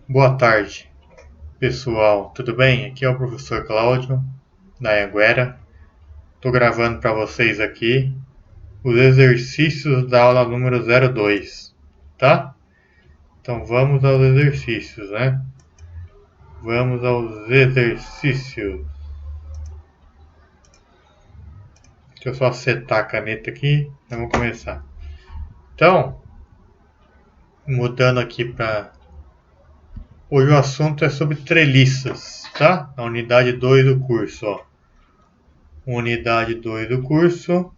Boa tarde, pessoal. Tudo bem? Aqui é o professor Cláudio, da Anhanguera. Estou gravando para vocês aqui os exercícios da aula número 02, tá? Então vamos aos exercícios, né? Vamos aos exercícios. Deixa eu só setar a caneta aqui. Vamos começar. Então, mudando aqui para... Hoje o assunto é sobre treliças, tá? Na unidade 2 do curso, ó. Unidade 2 do curso.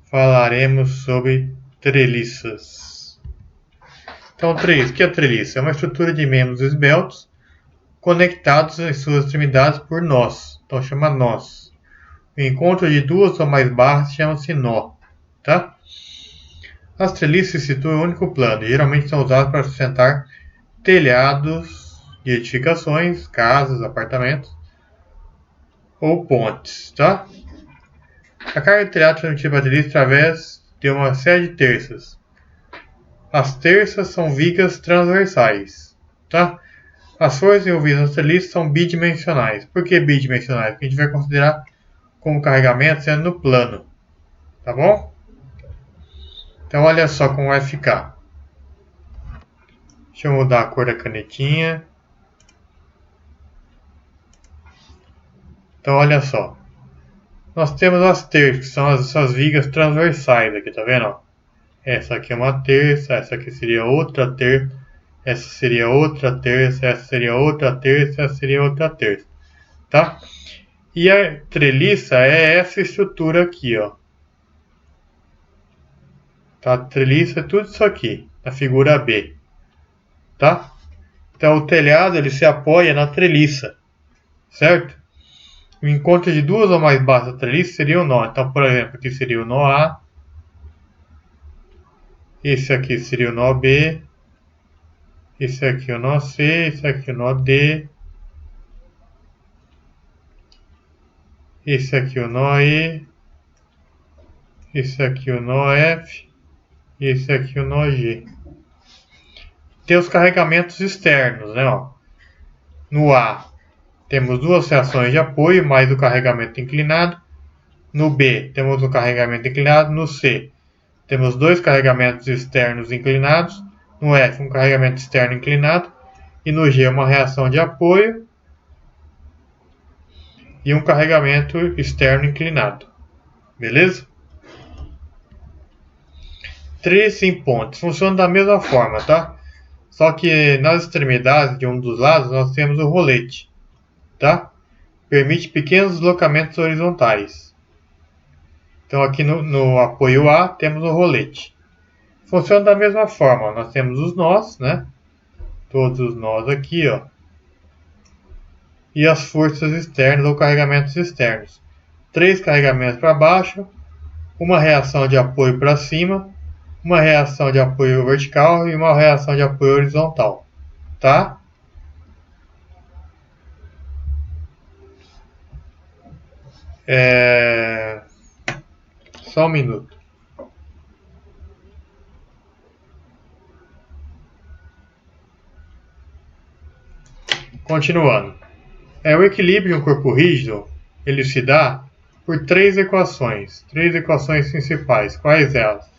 Falaremos sobre treliças. Então, o que é a treliça? É uma estrutura de membros esbeltos conectados em suas extremidades por nós. Então, chama nós. O encontro de duas ou mais barras chama-se nó. Tá? As treliças se situam em um único plano e geralmente são usadas para sustentar telhados de edificações, casas, apartamentos ou pontes. Tá? A carga de telhado é transmitida pela treliça através de uma série de terças. As terças são vigas transversais, tá? As forças envolvidas nas treliças são bidimensionais. Por que bidimensionais? Porque a gente vai considerar como carregamento sendo no plano, tá bom? Então olha só como vai ficar. Deixa eu mudar a cor da canetinha. Então olha só. Nós temos as terças, que são essas vigas transversais aqui, tá vendo? Essa aqui é uma terça, essa aqui seria outra terça, essa seria outra terça, essa seria outra terça, essa seria outra terça, tá? E a treliça é essa estrutura aqui, ó. Tá? A treliça é tudo isso aqui, na figura B, tá? Então o telhado ele se apoia na treliça, certo? O encontro de duas ou mais barras da treliça seria o nó. Então, por exemplo, aqui seria o nó A, esse aqui seria o nó B, esse aqui o nó C, esse aqui o nó D, esse aqui o nó E, esse aqui o nó F e esse aqui o nó G. Tem os carregamentos externos, né? Ó. No A temos duas reações de apoio mais o carregamento inclinado. No B temos o carregamento inclinado. No C temos dois carregamentos externos inclinados. No F um carregamento externo inclinado. E no G uma reação de apoio e um carregamento externo inclinado. Beleza? Três em pontes. Funcionam da mesma forma, tá? Só que nas extremidades de um dos lados nós temos o rolete, tá? Permite pequenos deslocamentos horizontais. Então aqui no apoio A temos o rolete. Funciona da mesma forma. Nós temos os nós, né? Todos os nós aqui, ó. E as forças externas ou carregamentos externos. Três carregamentos para baixo, uma reação de apoio para cima, uma reação de apoio vertical e uma reação de apoio horizontal, tá? Só um minuto. Continuando. O equilíbrio de um corpo rígido, ele se dá por três equações principais. Quais elas?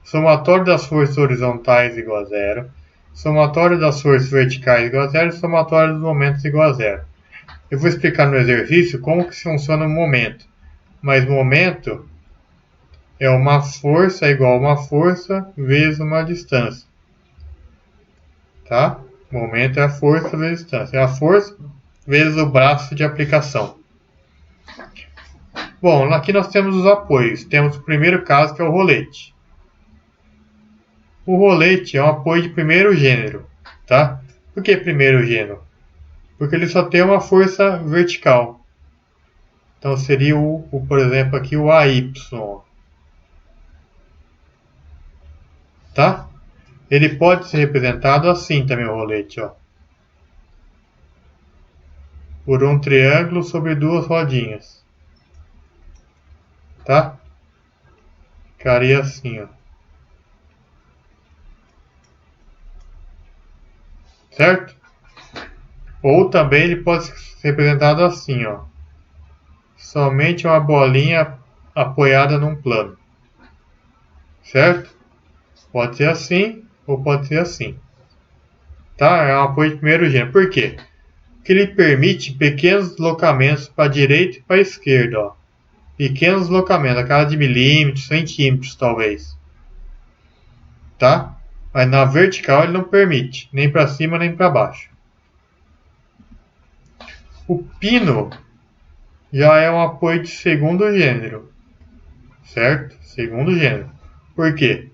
Somatório das forças horizontais igual a zero, somatório das forças verticais igual a zero e somatório dos momentos igual a zero. Eu vou explicar no exercício como que funciona o momento, mas momento é uma força igual a uma força vezes uma distância, tá? Momento é a força vezes a distância, é a força vezes o braço de aplicação. Bom, aqui nós temos os apoios. Temos o primeiro caso que é o rolete. O rolete é um apoio de primeiro gênero, tá? Por que primeiro gênero? Porque ele só tem uma força vertical. Então seria por exemplo, aqui o AY, tá? Ele pode ser representado assim também o rolete, ó. Por um triângulo sobre duas rodinhas, tá? Ficaria assim, ó. certo? Ou também ele pode ser representado assim, ó. Somente uma bolinha apoiada num plano, certo? Pode ser assim ou pode ser assim, tá? É um apoio de primeiro gênero. Por quê? Porque ele permite pequenos deslocamentos para a direita e para a esquerda, ó. Pequenos deslocamentos, a cada de milímetros, centímetros talvez, tá? Mas na vertical ele não permite, nem para cima nem para baixo. O pino já é um apoio de segundo gênero, certo? Segundo gênero. Por quê?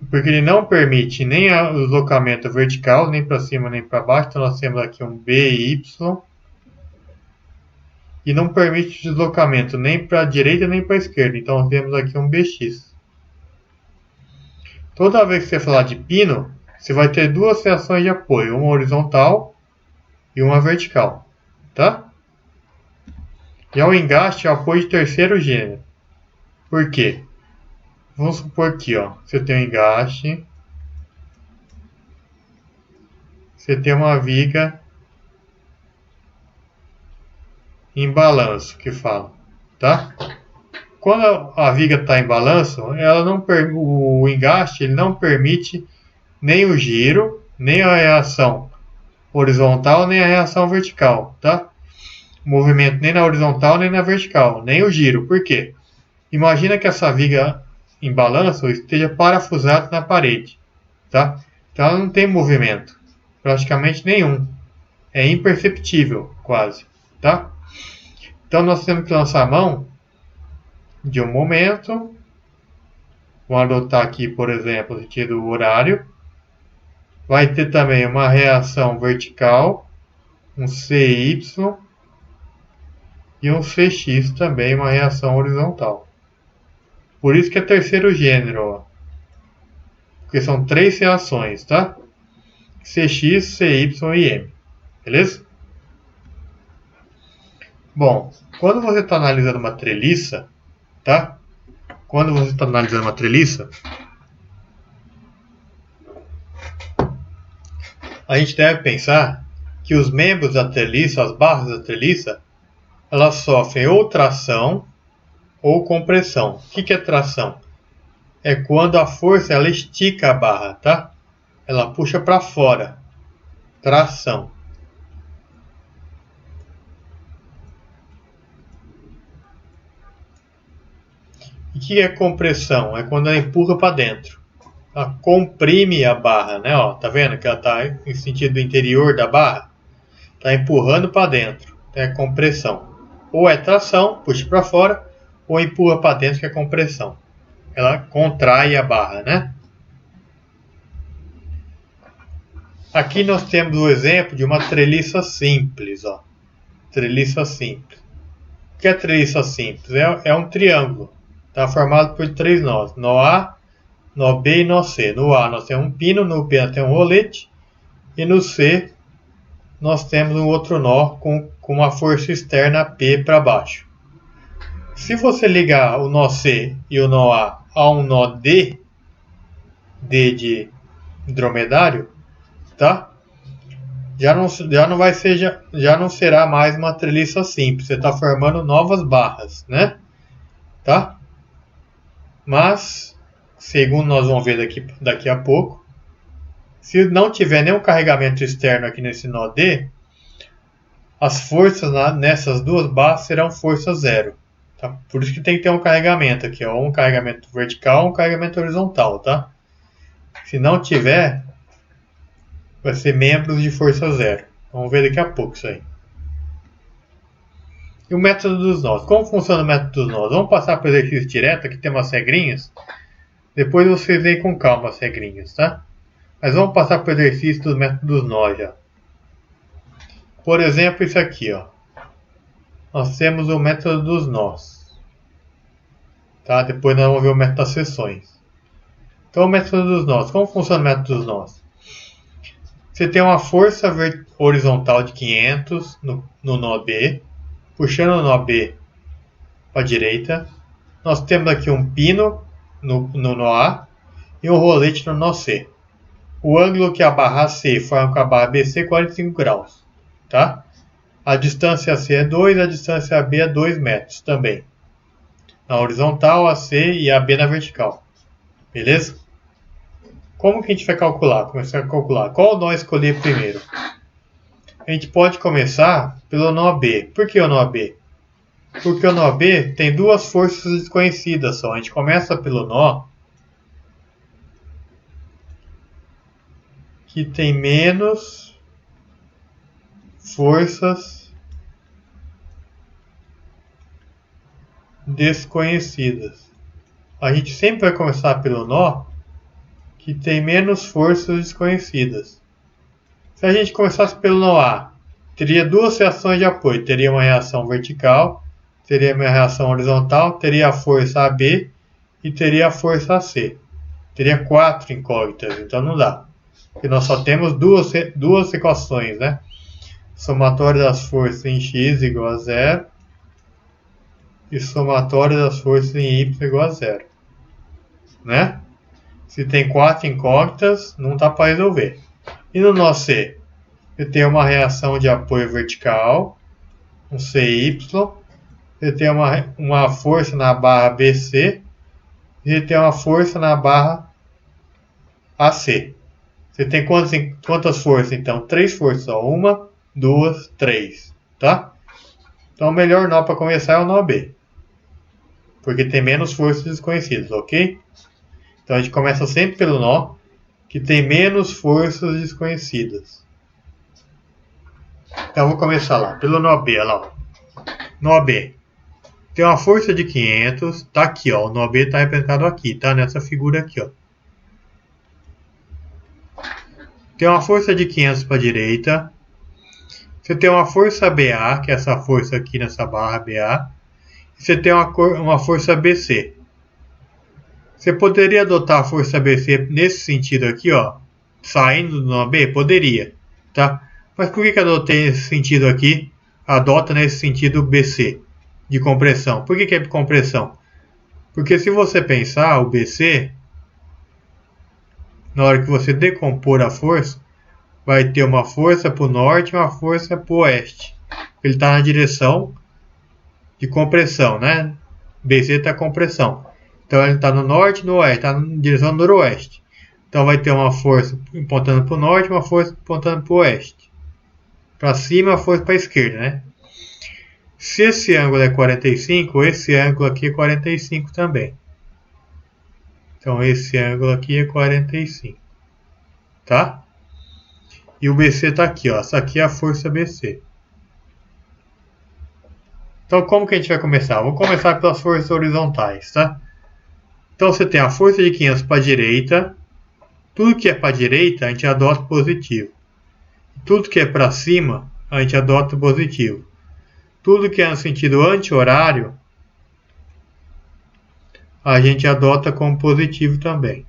Porque ele não permite nem o deslocamento vertical, nem para cima nem para baixo. Então nós temos aqui um BY. E não permite deslocamento nem para a direita nem para a esquerda. Então nós temos aqui um BX. Toda vez que você falar de pino, você vai ter duas seções de apoio, uma horizontal e uma vertical, tá? Já o engaste é o apoio de terceiro gênero. Por quê? Vamos supor aqui, ó, você tem um engaste, você tem uma viga em balanço, que fala, tá? Quando a viga está em balanço, o engaste ele não permite nem o giro, nem a reação horizontal, nem a reação vertical, tá? Movimento nem na horizontal, nem na vertical, nem o giro. Por quê? Imagina que essa viga em balanço esteja parafusada na parede, tá? Então ela não tem movimento, praticamente nenhum. É imperceptível, quase, tá? Então nós temos que lançar a mão de um momento. Vou adotar aqui, por exemplo, o sentido horário. Vai ter também uma reação vertical, um CY e um CX também, uma reação horizontal. Por isso que é terceiro gênero, ó. Porque são três reações, tá? CX, CY e M. Beleza? Bom, quando você está analisando uma treliça, tá? Quando você está analisando uma treliça, a gente deve pensar que os membros da treliça, as barras da treliça, elas sofrem ou tração ou compressão. O que é tração? É quando a força ela estica a barra, tá? Ela puxa para fora. Tração. E o que é compressão? É quando ela empurra para dentro. Ela comprime a barra, né? Ó, tá vendo que ela está em sentido interior da barra? Está empurrando para dentro. Então é compressão. Ou é tração, puxa para fora, ou empurra para dentro, que é compressão. Ela contrai a barra, né? Aqui nós temos o exemplo de uma treliça simples, ó. Treliça simples. O que é treliça simples? É um triângulo. Está formado por três nós. Nó A, nó B e nó C. No A nós temos um pino, no B nós temos um rolete. E no C nós temos um outro nó com uma força externa P para baixo. Se você ligar o nó C e o nó A um nó D de dromedário, tá? Já não será mais uma treliça simples. Você está formando novas barras, né? Tá? Mas, segundo nós vamos ver daqui a pouco, se não tiver nenhum carregamento externo aqui nesse nó D, as forças nessas duas barras serão força zero. Tá? Por isso que tem que ter um carregamento aqui, ó, um carregamento vertical, um carregamento horizontal, tá? Se não tiver, vai ser membros de força zero. Vamos ver daqui a pouco isso aí. E o método dos nós. Como funciona o método dos nós? Vamos passar para o exercício direto, aqui tem umas regrinhas. Depois vocês veem com calma as regrinhas, tá? Mas vamos passar para o exercício dos métodos dos nós já. Por exemplo, isso aqui, ó. Nós temos o método dos nós. Tá? Depois nós vamos ver o método das seções. Então, o método dos nós. Como funciona o método dos nós? Você tem uma força horizontal de 500 no nó B, puxando o nó B para a direita. Nós temos aqui um pino no nó A e um rolete no nó C. o ângulo que a barra AC forma com a barra BC é 45 graus. Tá? A distância AC é 2, a distância AB é 2 metros também. Na horizontal, AC e AB na vertical. Beleza? Como que a gente vai calcular? Começar a calcular. Qual nó escolher primeiro? A gente pode começar pelo nó B. Por que o nó B? Porque o nó B tem duas forças desconhecidas só. A gente começa pelo nó que tem menos forças desconhecidas. A gente sempre vai começar pelo nó que tem menos forças desconhecidas. Se a gente começasse pelo nó A, teria duas reações de apoio. Teria uma reação vertical, teria uma reação horizontal, teria a força AB e teria a força AC. Teria 4 incógnitas, então não dá. Porque nós só temos duas equações, né? Somatório das forças em x igual a 0 e somatório das forças em y igual a 0. Né? Se tem 4 incógnitas, não dá para resolver. E no nó C, eu tenho uma reação de apoio vertical, um CY, eu tenho uma força na barra BC e eu tenho uma força na barra AC. Você tem quantas forças então? 3 forças, ó. 1, 2, 3, tá? Então o melhor nó para começar é o nó B, porque tem menos forças desconhecidas, ok? Então a gente começa sempre pelo nó que tem menos forças desconhecidas. Então vou começar lá, pelo nó B, olha lá. Nó B. Tem uma força de 500, tá aqui, ó. O nó B está representado aqui, tá? Nessa figura aqui, ó. Tem uma força de 500 para a direita. Você tem uma força BA, que é essa força aqui nessa barra BA. E você tem uma força BC. Você poderia adotar a força BC nesse sentido aqui, ó, saindo do nó B? Poderia, tá? Mas por que eu adotei nesse sentido aqui? Adota nesse sentido BC, de compressão. Por que é de compressão? Porque se você pensar, o BC, na hora que você decompor a força, vai ter uma força para o norte e uma força para o oeste. Ele está na direção de compressão, né? BC está compressão. Então ele está no norte e no oeste, está na direção noroeste. Então vai ter uma força apontando para o norte e uma força apontando para o oeste. Para cima, a força para a esquerda, né? Se esse ângulo é 45, esse ângulo aqui é 45 também. Então esse ângulo aqui é 45. Tá? E o BC está aqui, ó. Essa aqui é a força BC. Então como que a gente vai começar? Vamos começar pelas forças horizontais, tá? Então você tem a força de 500 para a direita. Tudo que é para a direita, a gente adota positivo. Tudo que é para cima, a gente adota positivo. Tudo que é no sentido anti-horário, a gente adota como positivo também.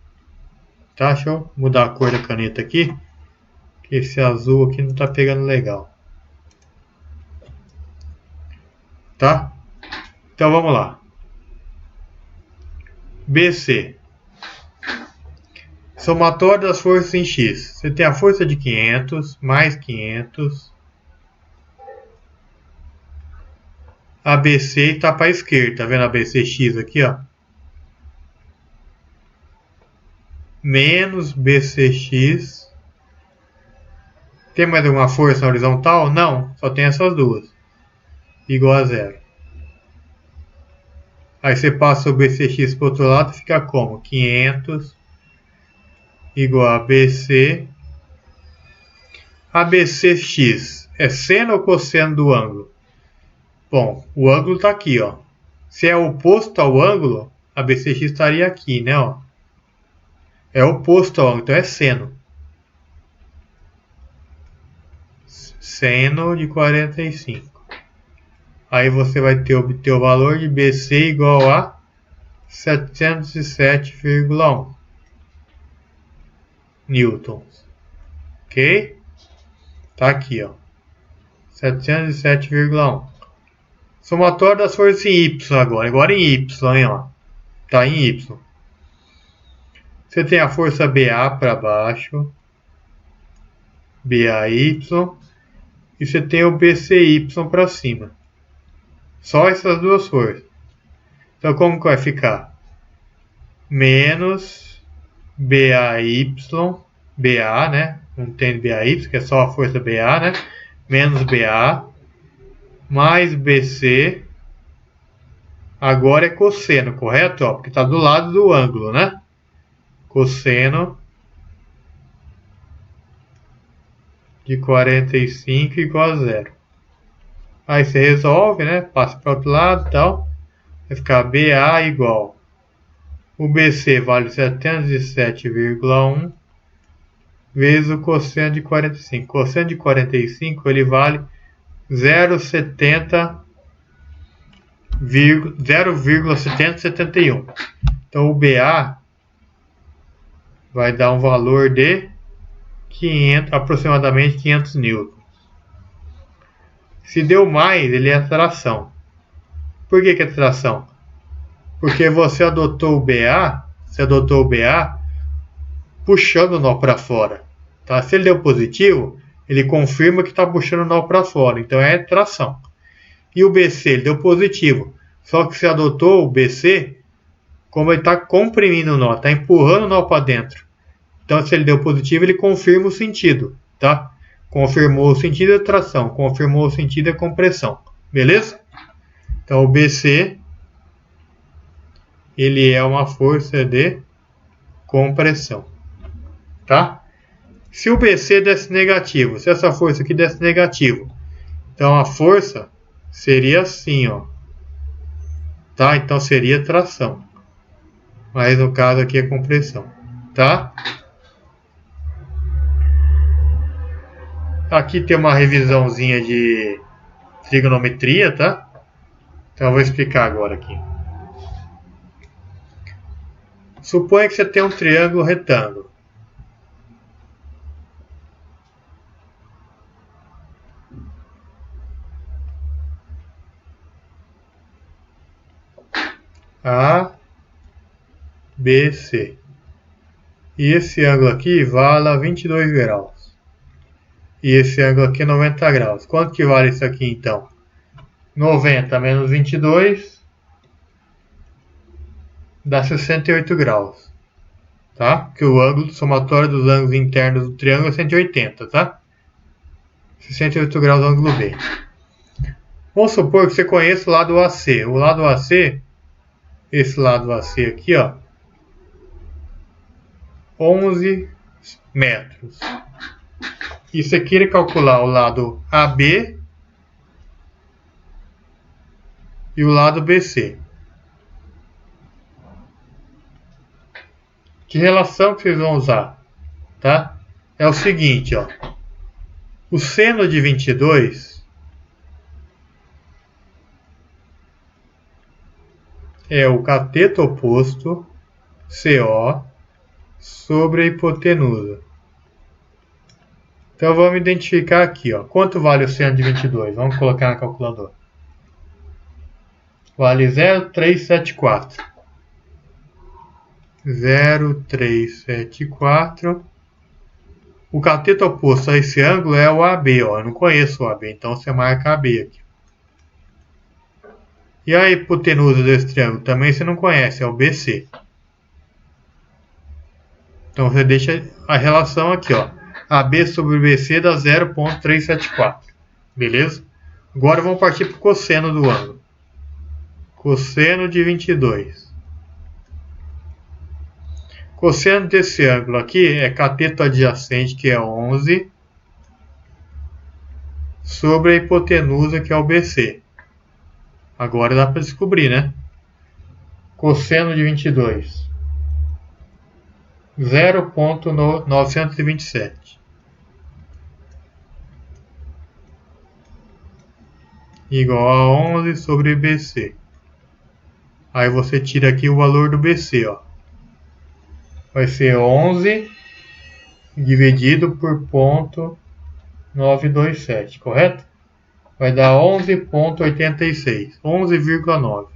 Tá? Deixa eu mudar a cor da caneta aqui. Que esse azul aqui não está pegando legal. Tá? Então vamos lá. BC. Somatório das forças em X. Você tem a força de 500, mais 500. A BC está para a esquerda. Tá vendo a BCX aqui, ó? Menos BCX. Tem mais alguma força na horizontal? Não. Só tem essas duas. Igual a 0. Aí você passa o BCX para o outro lado e fica como? 500 igual a BC. A BCX é seno ou cosseno do ângulo? Bom, o ângulo está aqui, ó. Se é oposto ao ângulo, a BCX estaria aqui, né? Ó. É oposto ao ângulo, então é seno. Seno de 45. Aí você vai obter o valor de BC igual a 707,1 newtons. Ok? Tá aqui, ó. 707,1. Somatório das forças em Y agora. Agora em Y, hein, ó. Tá em Y. Você tem a força BA para baixo. BAY, e você tem o BCY para cima. Só essas duas forças. Então como que vai ficar? Menos BAY, BA, né? Não tem BAY, que é só a força BA, né? Menos BA, mais BC. Agora é cosseno, correto? Ó, porque está do lado do ângulo, né? Cosseno de 45 igual a zero. Aí você resolve, né? Passa para o outro lado e tal. Vai ficar BA igual. O BC vale 707,1 vezes o cosseno de 45. O cosseno de 45 ele vale 0,7071. Então o BA vai dar um valor de 500, aproximadamente 500 newtons. Se deu mais, ele é tração. Por que é tração? Porque você adotou o BA puxando o nó para fora. Tá? Se ele deu positivo, ele confirma que está puxando o nó para fora. Então é tração. E o BC, ele deu positivo. Só que você adotou o BC, como ele está comprimindo o nó, está empurrando o nó para dentro. Então se ele deu positivo, ele confirma o sentido. Tá? Confirmou o sentido é tração. Confirmou o sentido é compressão. Beleza? Então o BC, ele é uma força de compressão. Tá? Se o BC desse negativo, se essa força aqui desse negativo, então a força seria assim, ó. Tá? Então seria tração. Mas no caso aqui é compressão. Tá? Aqui tem uma revisãozinha de trigonometria, tá? Então eu vou explicar agora aqui. Suponha que você tem um triângulo retângulo. A, B, C. E esse ângulo aqui vale 22 graus. E esse ângulo aqui é 90 graus. Quanto que vale isso aqui então? 90 menos 22 dá 68 graus. Tá? Porque o ângulo somatório dos ângulos internos do triângulo é 180, tá? 68 graus do ângulo B. Vamos supor que você conheça o lado AC. O lado AC, esse lado AC aqui, ó, 11 metros. E você queira calcular o lado AB e o lado BC. Que relação que vocês vão usar? Tá? É o seguinte, ó. O seno de 22 é o cateto oposto, CO, sobre a hipotenusa. Então vamos identificar aqui, ó. Quanto vale o seno de 22? Vamos colocar na calculadora. Vale 0,374. 0,374. O cateto oposto a esse ângulo é o AB, ó. Eu não conheço o AB, então você marca AB aqui. E a hipotenusa desse triângulo também você não conhece, é o BC. Então você deixa a relação aqui, ó. AB sobre BC dá 0,374. Beleza? Agora vamos partir para o cosseno do ângulo. Cosseno de 22. Cosseno desse ângulo aqui é cateto adjacente, que é 11, sobre a hipotenusa, que é o BC. Agora dá para descobrir, né? Cosseno de 22. 0,927. Igual a 11 sobre BC. Aí você tira aqui o valor do BC, ó. Vai ser 11 dividido por 0,927, correto? Vai dar 11,86. 11,9.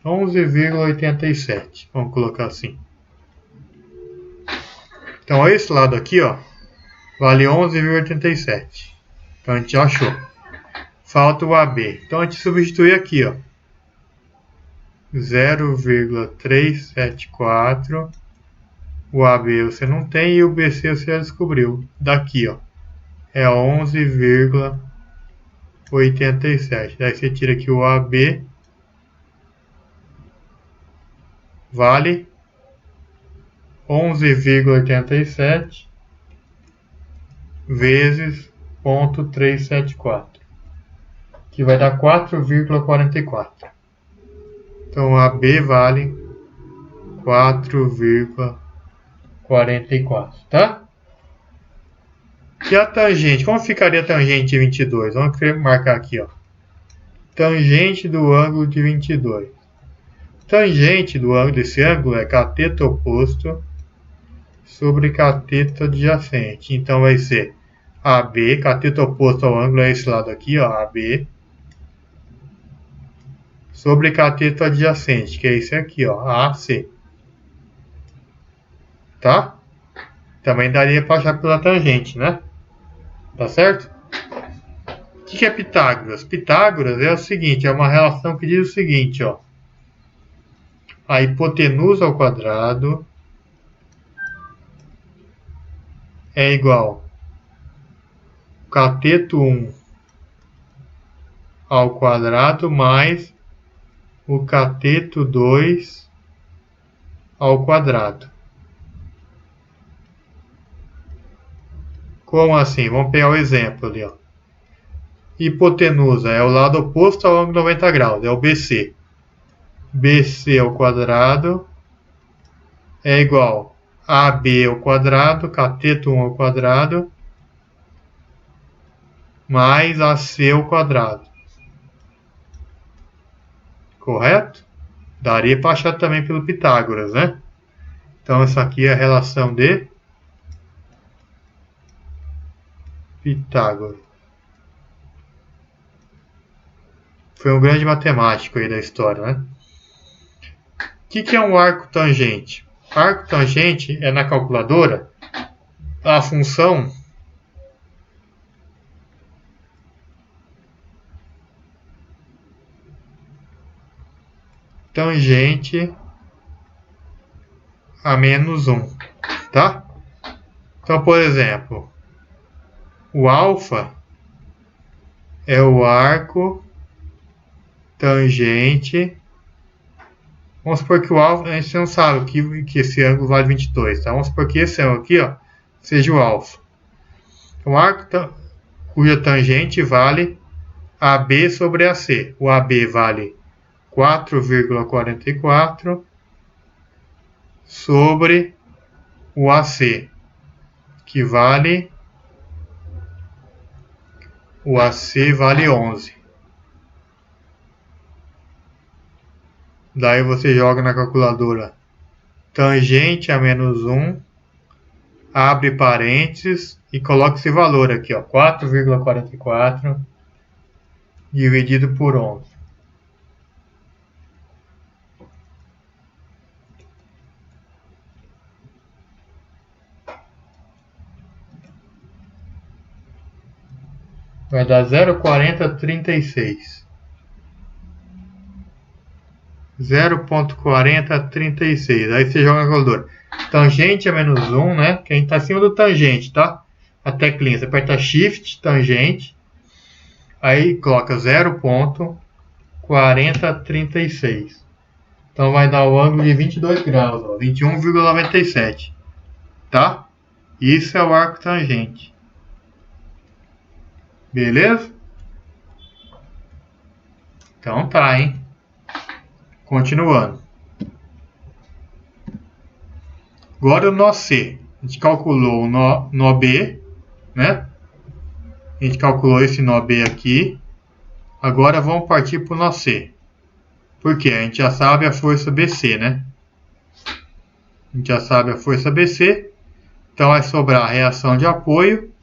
11,87. Vamos colocar assim. Então esse lado aqui, ó, vale 11,87. Então a gente já achou. Falta o AB. Então a gente substitui aqui, ó. 0,374. O AB você não tem e o BC você já descobriu. Daqui, ó. É 11,87. Daí você tira aqui o AB. Vale 11,87 vezes 0,374, que vai dar 4,44. Então AB vale 4,44, tá? E a tangente? Como ficaria a tangente de 22? Vamos marcar aqui, ó. Tangente do ângulo de 22. Tangente do ângulo desse ângulo é cateto oposto sobre cateto adjacente. Então vai ser AB, cateto oposto ao ângulo é esse lado aqui, ó, AB, sobre cateto adjacente, que é esse aqui, ó, AC. Tá? Também daria para achar pela tangente, né? Tá certo? O que é Pitágoras? Pitágoras é o seguinte, é uma relação que diz o seguinte, ó. A hipotenusa ao quadrado é igual cateto 1 ao quadrado mais o cateto 2 ao quadrado. Como assim? Vamos pegar o exemplo ali, ó. Hipotenusa é o lado oposto ao ângulo de 90 graus, é o BC. BC ao quadrado é igual a AB ao quadrado, cateto 1 ao quadrado, mais AC ao quadrado. Correto? Daria para achar também pelo Pitágoras, né? Então, essa aqui é a relação de Pitágoras. Foi um grande matemático aí da história, né? O que é um arco tangente? Arco tangente é na calculadora a função tangente a menos 1, tá? Então, por exemplo, o alfa é o arco tangente. Vamos supor que o alfa, a gente não sabe que esse ângulo vale 22, tá? Vamos supor que esse ângulo aqui, ó, seja o alfa. O arco cuja tangente vale AB sobre AC. O AB vale 4,44 sobre o AC, que vale... O AC vale 11. Daí você joga na calculadora tangente a menos 1, abre parênteses e coloca esse valor aqui, ó, 4,44 dividido por 11. Vai dar 0,4036. 0,4036. Aí você joga na calculadora. Tangente a menos 1, né? Que a gente está acima do tangente, tá? A teclinha. Você aperta Shift, tangente. Aí coloca 0,4036. Então vai dar o ângulo de 22 graus, ó, 21,97. Tá? Isso é o arco tangente. Beleza? Então tá, hein? Continuando. Agora o nó C. A gente calculou o nó B, né? A gente calculou esse nó B aqui. Agora vamos partir para o nó C. Por quê? A gente já sabe a força BC, né? A gente já sabe a força BC. Então vai sobrar a reação de apoio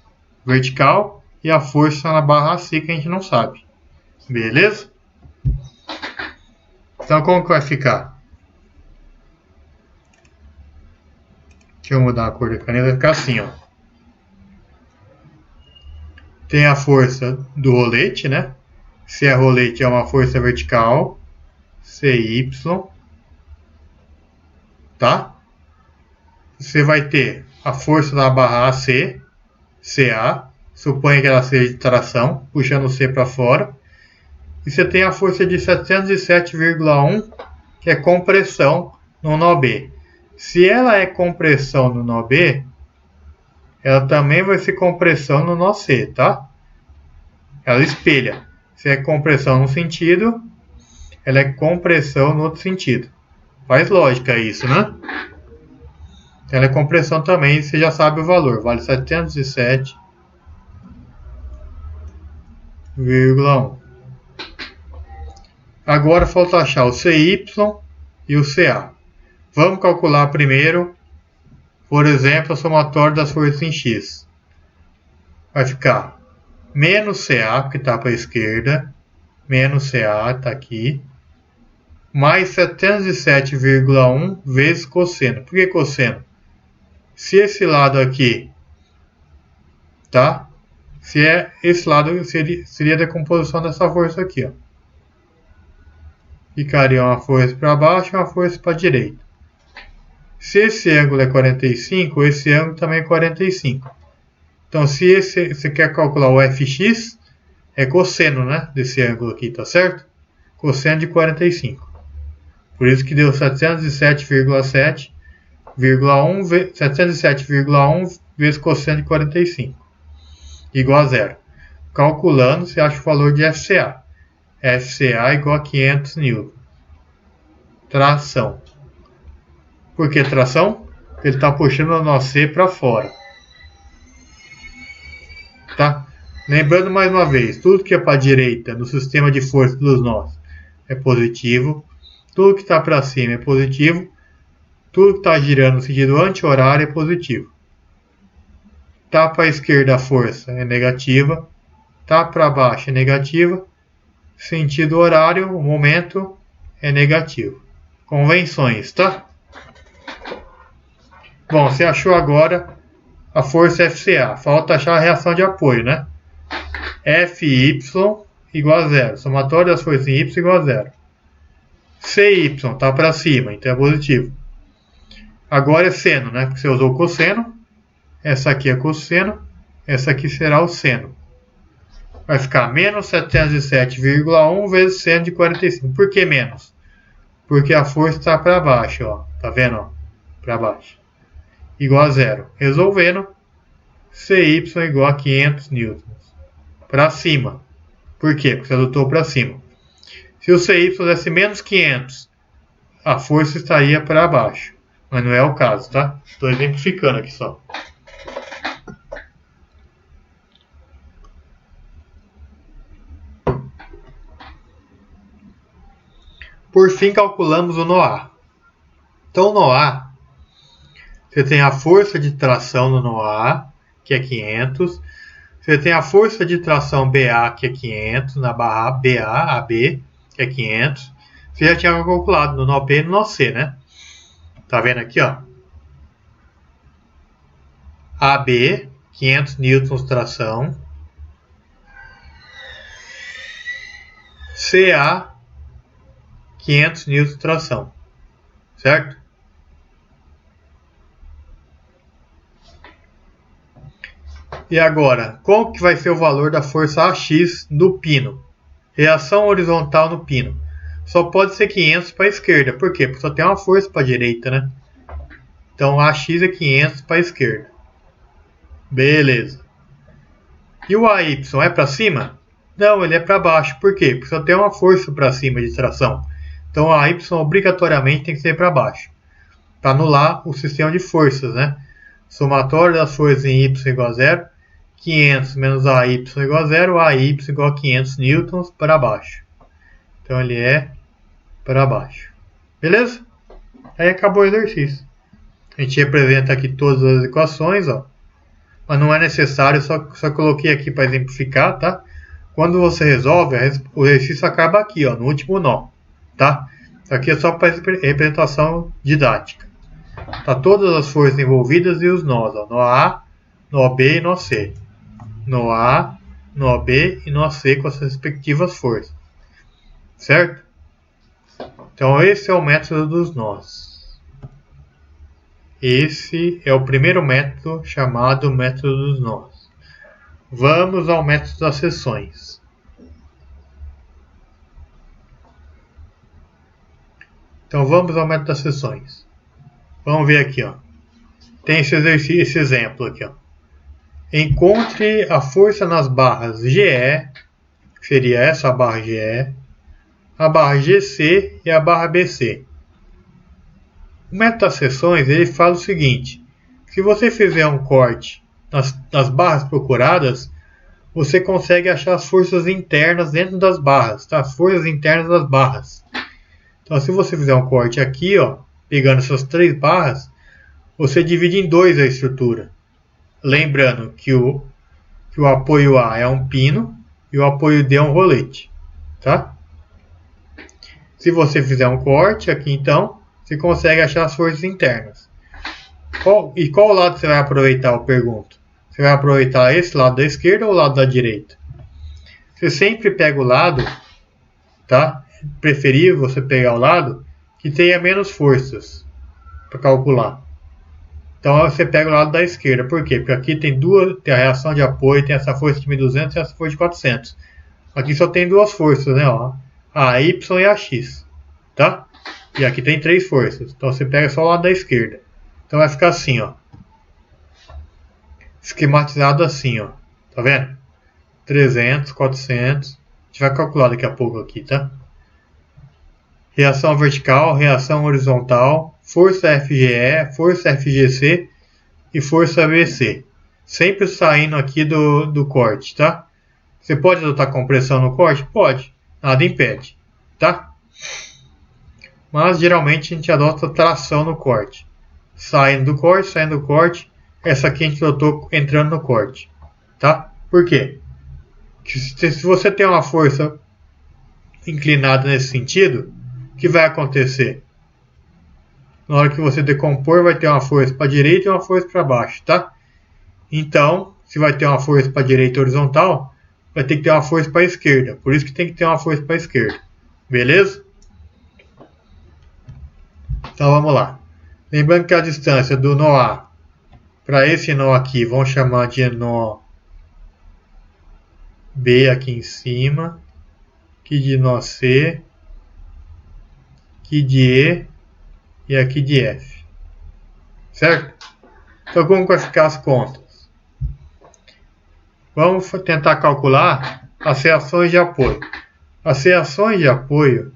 vertical e a força na barra C que a gente não sabe. Beleza? Então como que vai ficar? Deixa eu mudar a cor da caneta, vai ficar assim, ó. Tem a força do rolete, né? Se é rolete, é uma força vertical, CY, tá? Você vai ter a força da barra AC, CA, suponha que ela seja de tração, puxando o C para fora. E você tem a força de 707,1, que é compressão no nó B. Se ela é compressão no nó B, ela também vai ser compressão no nó C, tá? Ela espelha. Se é compressão num sentido, ela é compressão no outro sentido. Faz lógica isso, né? Ela é compressão também, você já sabe o valor. Vale 707,1. Agora falta achar o CY e o CA. Vamos calcular primeiro, por exemplo, a somatória das forças em X. Vai ficar menos CA, que está para a esquerda, menos CA, está aqui, mais 707,1 vezes cosseno. Por que cosseno? Se esse lado aqui, tá? Se é esse lado, seria a decomposição dessa força aqui, ó. Ficaria uma força para baixo e uma força para a direita. Se esse ângulo é 45, esse ângulo também é 45. Então, se você quer calcular o Fx, é cosseno, né, desse ângulo aqui, tá certo? Cosseno de 45. Por isso que deu 707,1 vezes cosseno de 45. Igual a zero. Calculando, você acha o valor de FCA. FCA igual a 500 N. Tração. Por que tração? Porque ele está puxando o nó C para fora. Tá? Lembrando mais uma vez, tudo que é para a direita no sistema de força dos nós é positivo. Tudo que está para cima é positivo. Tudo que está girando no sentido anti-horário é positivo. Tá para a esquerda a força é negativa. Tá para baixo é negativa. Sentido horário, o momento é negativo. Convenções, tá? Bom, você achou agora a força FCA. Falta achar a reação de apoio, né? FY igual a zero. Somatório das forças em Y igual a zero. CY está para cima, então é positivo. Agora é seno, né? Porque você usou cosseno. Essa aqui é cosseno. Essa aqui será o seno. Vai ficar menos 707,1 vezes seno de 45. Por que menos? Porque a força está para baixo, ó. Tá vendo? Para baixo. Igual a zero. Resolvendo, CY igual a 500 newtons. Para cima. Por quê? Porque você adotou para cima. Se o CY desse menos 500, a força estaria para baixo. Mas não é o caso, tá? Estou exemplificando aqui só. Por fim, calculamos o nó A. Então, o nó A, você tem a força de tração no nó A, que é 500. Você tem a força de tração BA, que é 500, na barra BA, AB, que é 500. Você já tinha calculado no nó B e no nó C, né? Tá vendo aqui, ó? AB, 500 newtons tração. CA, 500 newtons tração. Certo? E agora, qual que vai ser o valor da força AX no pino? Reação horizontal no pino. Só pode ser 500 para a esquerda. Por quê? Porque só tem uma força para a direita, né? Então, AX é 500 para a esquerda. Beleza. E o AY é para cima? Não, ele é para baixo. Por quê? Porque só tem uma força para cima de tração. Então, a AY obrigatoriamente tem que ser para baixo. Para anular o sistema de forças, né? Somatório das forças em Y igual a zero. 500 menos AY igual a zero. AY igual a 500 newtons para baixo. Então, ele é para baixo. Beleza? Aí acabou o exercício. A gente representa aqui todas as equações, ó. Mas não é necessário, só coloquei aqui para exemplificar, tá? Quando você resolve, o exercício acaba aqui, ó, no último nó, tá? Isso aqui é só para representação didática. Tá todas as forças envolvidas e os nós, ó. Nó A, nó B e nó C. Nó A, nó B e nó C com as respectivas forças. Certo? Então esse é o método dos nós. Esse é o primeiro método chamado método dos nós. Vamos ao método das seções. Então vamos ao método das seções. Vamos ver aqui, ó. Tem esse exemplo aqui, ó. Encontre a força nas barras GE, que seria essa barra GE, a barra GC e a barra BC. O método das seções ele fala o seguinte: se você fizer um corte nas barras procuradas, você consegue achar as forças internas dentro das barras, tá? As forças internas das barras. Então, se você fizer um corte aqui, ó, pegando essas 3 barras, você divide em 2 a estrutura. Lembrando que o apoio A é um pino e o apoio D é um rolete, tá? Se você fizer um corte aqui, então, você consegue achar as forças internas. Qual lado você vai aproveitar, eu pergunto? Você vai aproveitar esse lado da esquerda ou o lado da direita? Você sempre pega o lado, tá? Preferível você pegar o lado que tenha menos forças para calcular. Então você pega o lado da esquerda. Por quê? Porque aqui tem a reação de apoio, tem essa força de 1200 e essa força de 400. Aqui só tem 2 forças, né? Ó, a Y e a X, tá? E aqui tem 3 forças. Então você pega só o lado da esquerda. Então vai ficar assim, ó. Esquematizado assim, ó. Tá vendo? 300, 400. A gente vai calcular daqui a pouco aqui, tá? Reação vertical, reação horizontal, força FGE, força FGC e força BC. Sempre saindo aqui do corte, tá? Você pode adotar compressão no corte? Pode. Nada impede, tá? Mas geralmente a gente adota tração no corte. Saindo do corte. Essa aqui a gente adotou entrando no corte, tá? Por quê? Se você tem uma força inclinada nesse sentido, o que vai acontecer? Na hora que você decompor, vai ter uma força para a direita e uma força para baixo, tá? Então, se vai ter uma força para a direita horizontal, vai ter que ter uma força para a esquerda. Por isso que tem que ter uma força para a esquerda. Beleza? Então vamos lá. Lembrando que a distância do nó A para esse nó aqui, vamos chamar de nó B aqui em cima, aqui de nó C, aqui de E e aqui de F. Certo? Então como vai ficar as contas? Vamos tentar calcular as reações de apoio. As reações de apoio,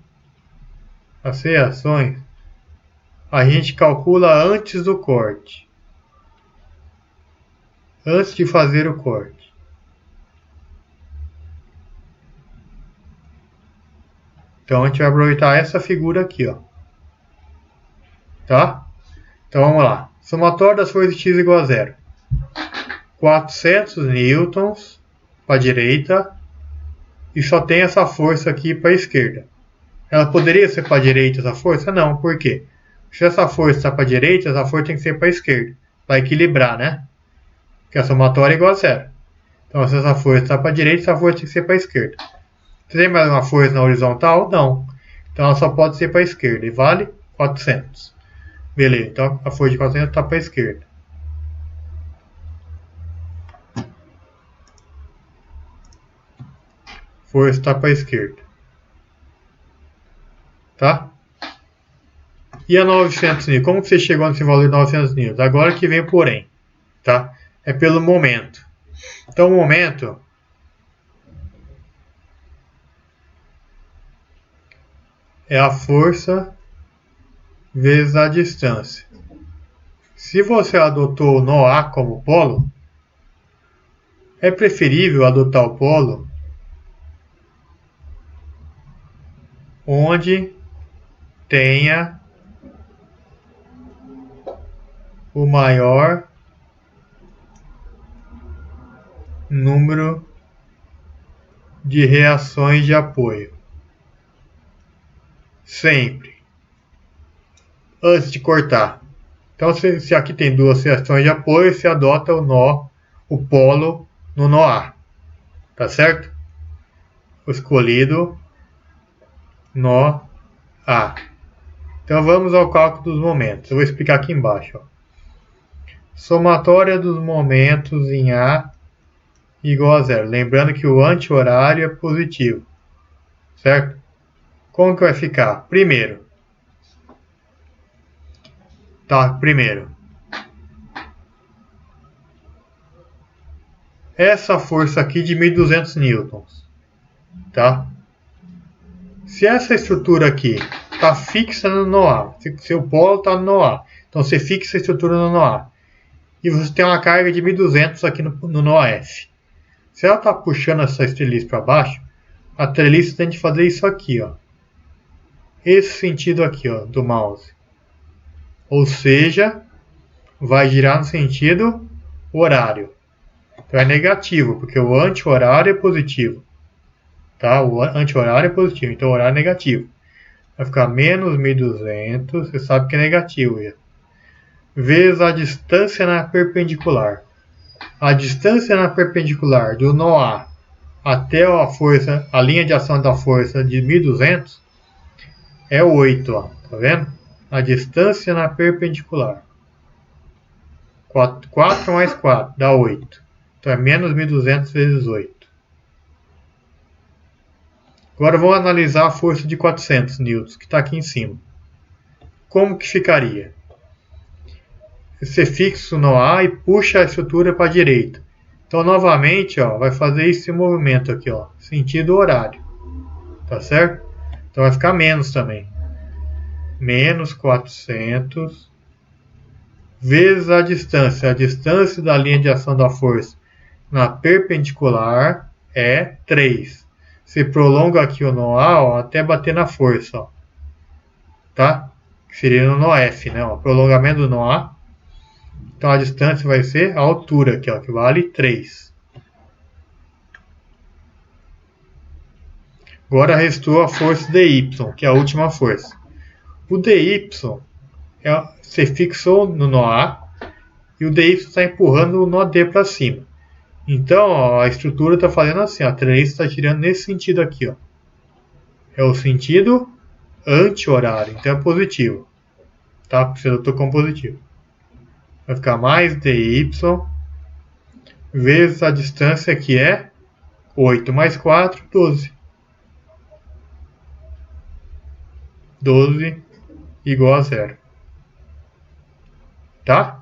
a gente calcula antes do corte. Antes de fazer o corte. Então a gente vai aproveitar essa figura aqui, ó. Tá? Então vamos lá. Somatório das forças x igual a 0. 400 newtons para a direita e só tem essa força aqui para a esquerda. Ela poderia ser para a direita essa força? Não, por quê? Se essa força está para a direita, essa força tem que ser para a esquerda. Para equilibrar, né? Porque a somatória é igual a 0. Então se essa força está para a direita, essa força tem que ser para a esquerda. Você tem mais uma força na horizontal? Não. Então ela só pode ser para a esquerda e vale 400. Beleza, então a força de 400 está para a esquerda. Força está para a esquerda. Tá? E a 900 newtons? Como que você chegou nesse valor de 900 newtons? Agora que vem o porém. Tá? É pelo momento. Então o momento é a força vezes a distância. Se você adotou o nó A como polo, é preferível adotar o polo onde tenha o maior número de reações de apoio. Sempre. Antes de cortar. Então, se aqui tem duas reações de apoio, você adota o polo no nó A. Tá certo? O escolhido nó A. Então vamos ao cálculo dos momentos. Eu vou explicar aqui embaixo. Ó. Somatória dos momentos em A igual a zero. Lembrando que o anti-horário é positivo. Certo? Como que vai ficar? Primeiro. Essa força aqui de 1.200 newtons. Tá? Se essa estrutura aqui está fixa no nó A, se o polo está no nó A, então você fixa a estrutura no nó A, e você tem uma carga de 1.200 aqui no nó F. Se ela está puxando essa treliça para baixo, a treliça tem que fazer isso aqui, ó. Esse sentido aqui, ó, do mouse. Ou seja, vai girar no sentido horário. Então é negativo, porque o anti-horário é positivo. Tá? O anti-horário é positivo, então o horário é negativo. Vai ficar menos 1.200, você sabe que é negativo já. Vezes a distância na perpendicular. A distância na perpendicular do nó A até a linha de ação da força de 1.200 é 8, ó, tá vendo? A distância na perpendicular. 4 mais 4 dá 8. Então é menos 1.200 vezes 8. Agora vamos analisar a força de 400 newtons, que está aqui em cima. Como que ficaria? Você fixa o nó A e puxa a estrutura para a direita. Então, novamente, ó, vai fazer esse movimento aqui, ó, sentido horário. Tá certo? Então vai ficar menos também. Menos 400 vezes a distância. A distância da linha de ação da força na perpendicular é 3. Você prolonga aqui o nó A, ó, até bater na força, ó. Tá? Que seria no nó F, né? O prolongamento do nó A. Então a distância vai ser a altura aqui, ó, que vale 3. Agora restou a força dy, que é a última força. O dy você fixou no nó A e o dy está empurrando o nó D para cima. Então, ó, a estrutura está fazendo assim, a treliça está girando nesse sentido aqui, ó. É o sentido anti-horário, então é positivo. Tá? Porque eu estou com positivo. Vai ficar mais dy vezes a distância que é 8 mais 4, 12. 12 igual a zero. Tá?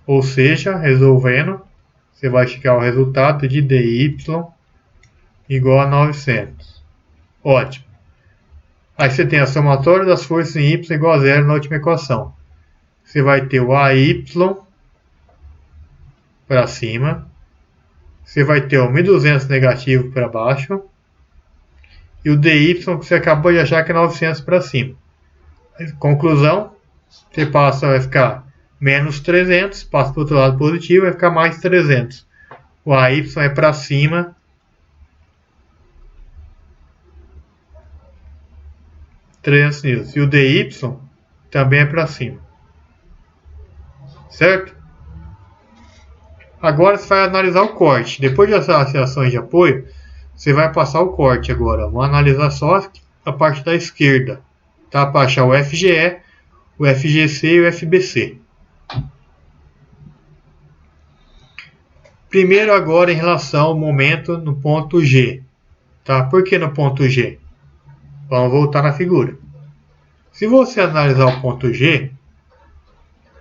Ou seja, resolvendo, você vai chegar ao resultado de dy igual a 900. Ótimo. Aí você tem a somatória das forças em y igual a zero na última equação. Você vai ter o AY para cima. Você vai ter o 1.200 negativo para baixo. E o dy que você acabou de achar que é 900 para cima. Conclusão, você vai ficar menos 300, passa para o outro lado positivo, vai ficar mais 300. O AY é para cima. 300 newtons. E o dy também é para cima. Certo? Agora você vai analisar o corte. Depois das ações de apoio, você vai passar o corte agora. Vamos analisar só a parte da esquerda. Tá? Para achar o FGE, o FGC e o FBC. Primeiro agora em relação ao momento no ponto G. Tá? Por que no ponto G? Vamos voltar na figura. Se você analisar o ponto G,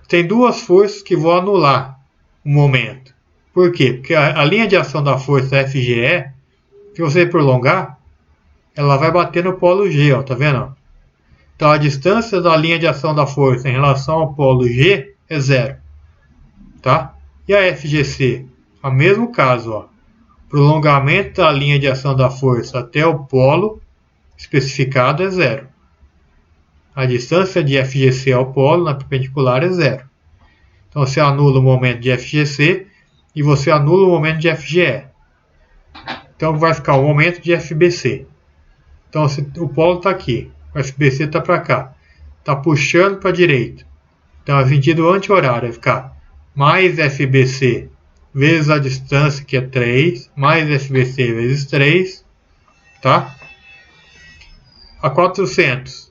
tem duas forças que vão anular o momento. Por quê? Porque a linha de ação da força FGE, se você prolongar, ela vai bater no polo G, ó, tá vendo? Então a distância da linha de ação da força em relação ao polo G é zero. Tá? E a FGC? O mesmo caso, ó. Prolongamento da linha de ação da força até o polo especificado é zero. A distância de FGC ao polo na perpendicular é zero. Então você anula o momento de FGC e você anula o momento de FGE. Então vai ficar o momento de FBC. Então o polo está aqui, o FBC está para cá. Está puxando para a direita. Então, é sentido anti-horário. Vai ficar mais FBC vezes a distância, que é 3, mais FBC vezes 3, tá? A 400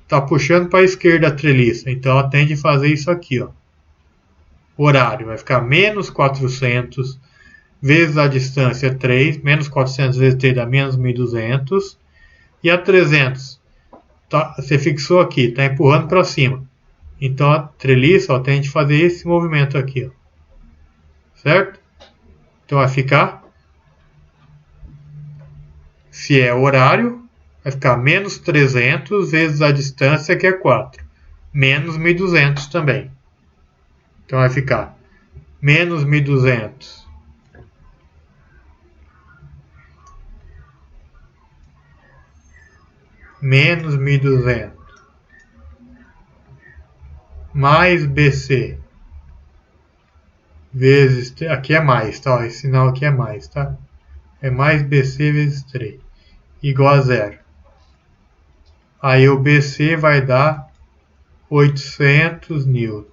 está puxando para a esquerda a treliça, então ela tende a fazer isso aqui, ó. Horário vai ficar menos 400 vezes a distância 3, menos 400 vezes 3 dá menos 1.200, e a 300 tá, você fixou aqui, está empurrando para cima. Então a treliça, ó, tende a fazer esse movimento aqui, ó. Certo? Então vai ficar, se é horário, vai ficar menos 300 vezes a distância, que é 4, menos 1.200 também. Então vai ficar menos 1.200 menos 1.200 mais BC vezes, aqui é mais, tá? Esse sinal aqui é mais, tá? É mais BC vezes 3, igual a 0. Aí o BC vai dar 800 N.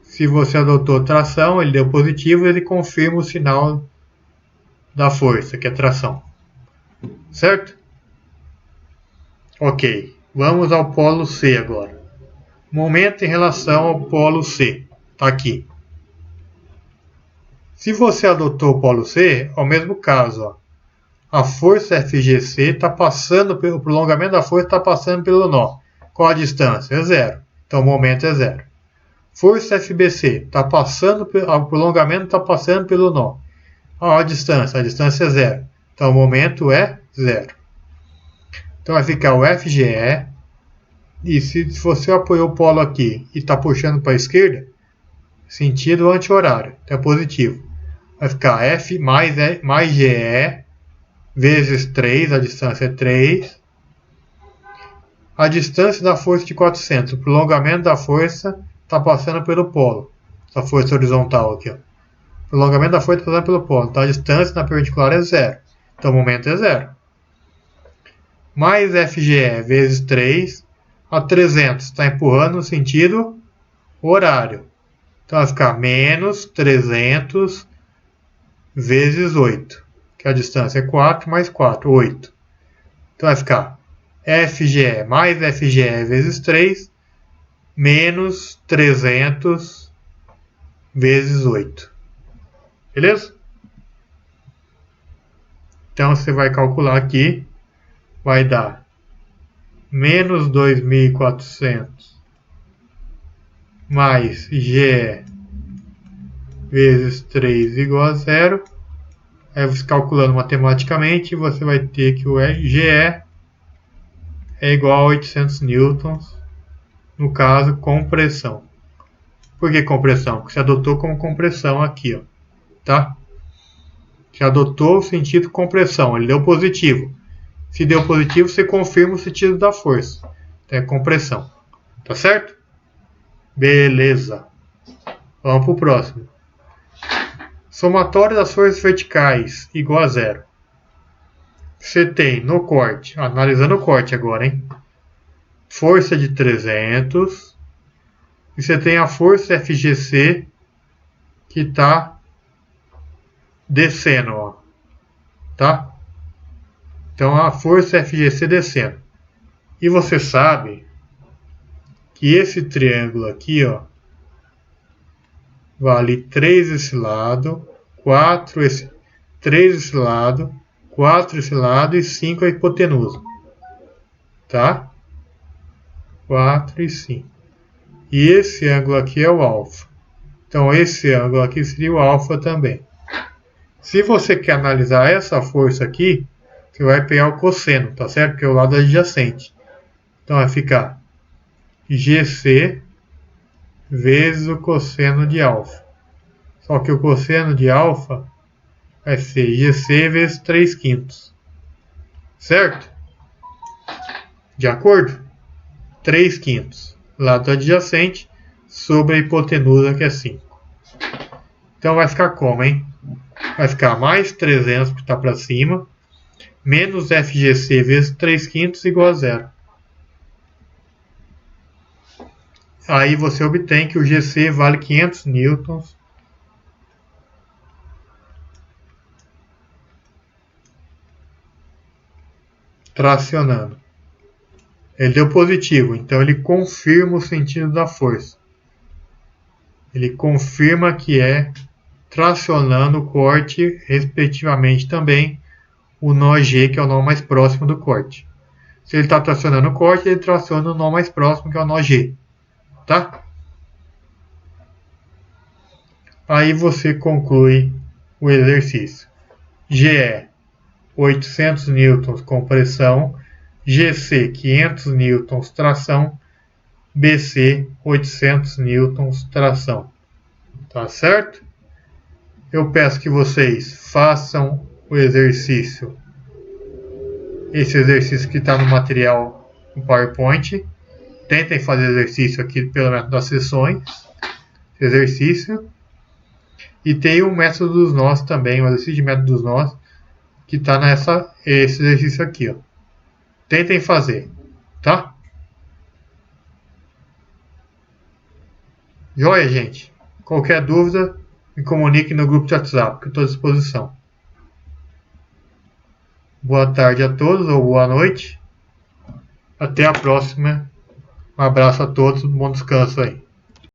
Se você adotou tração, ele deu positivo, ele confirma o sinal da força, que é tração. Certo? Ok, vamos ao polo C agora. Momento em relação ao polo C, está aqui. Se você adotou o polo C, é o mesmo caso, ó. A força FGC está passando, o prolongamento da força está passando pelo nó. Qual a distância? É 0. Então o momento é 0. Força FBC está passando, o prolongamento está passando pelo nó. A distância é 0. Então o momento é 0. Então vai ficar o FGE. E se você apoiou o polo aqui e está puxando para a esquerda, sentido anti-horário, então é positivo. Vai ficar F mais GE vezes 3, a distância é 3. A distância da força de 400, o prolongamento da força está passando pelo polo. Essa força horizontal aqui, ó. O prolongamento da força está passando pelo polo. Então a distância na perpendicular é 0. Então o momento é 0. Mais FGE vezes 3. A 300 está empurrando no sentido horário. Então vai ficar menos 300 vezes 8. Que a distância é 4 mais 4, 8. Então vai ficar FGE mais FGE vezes 3 menos 300 vezes 8. Beleza? Então você vai calcular aqui, vai dar menos 2.400 mais GE vezes 3 igual a 0. Aí você calculando matematicamente, você vai ter que o GE é igual a 800 newtons, no caso compressão. Por que compressão? Porque você adotou como compressão aqui, ó, tá? Você adotou o sentido compressão, ele deu positivo. Se deu positivo, você confirma o sentido da força. Então é compressão. Tá certo? Beleza. Vamos para o próximo. Somatório das forças verticais igual a 0. Você tem no corte, analisando o corte agora, hein? Força de 300. E você tem a força FGC que está descendo, ó. Tá? Então a força FGC descendo. E você sabe que esse triângulo aqui, ó, vale 3 esse lado, 4 esse, 3 esse lado, 4 esse lado e 5 a hipotenusa. Tá? 4 e 5. E esse ângulo aqui é o alfa. Então esse ângulo aqui seria o alfa também. Se você quer analisar essa força aqui, você vai pegar o cosseno, tá certo? Que é o lado adjacente. Então vai ficar GC vezes o cosseno de alfa. Só que o cosseno de alfa vai ser GC vezes 3/5. Certo? De acordo? 3/5. Lado adjacente sobre a hipotenusa, que é 5. Então vai ficar como, hein? Vai ficar mais 300, que está para cima, menos FGC vezes 3/5 igual a 0. Aí você obtém que o GC vale 500 newtons. Tracionando. Ele deu positivo, então ele confirma o sentido da força. Ele confirma que é tracionando o corte, respectivamente também o nó G, que é o nó mais próximo do corte. Se ele está tracionando o corte, ele traciona o nó mais próximo, que é o nó G. Tá? Aí você conclui o exercício. GE 800 newtons compressão, GC 500 newtons tração, BC 800 newtons tração. Tá certo? Eu peço que vocês façam o exercício, esse exercício que está no material no PowerPoint. Tentem fazer exercício aqui pelo menos das sessões, exercício. E tem o método dos nós também, o exercício de método dos nós, que está esse exercício aqui. Ó. Tentem fazer, tá? Joia, gente? Qualquer dúvida, me comunique no grupo de WhatsApp, que eu estou à disposição. Boa tarde a todos, ou boa noite. Até a próxima. Um abraço a todos, bom descanso aí.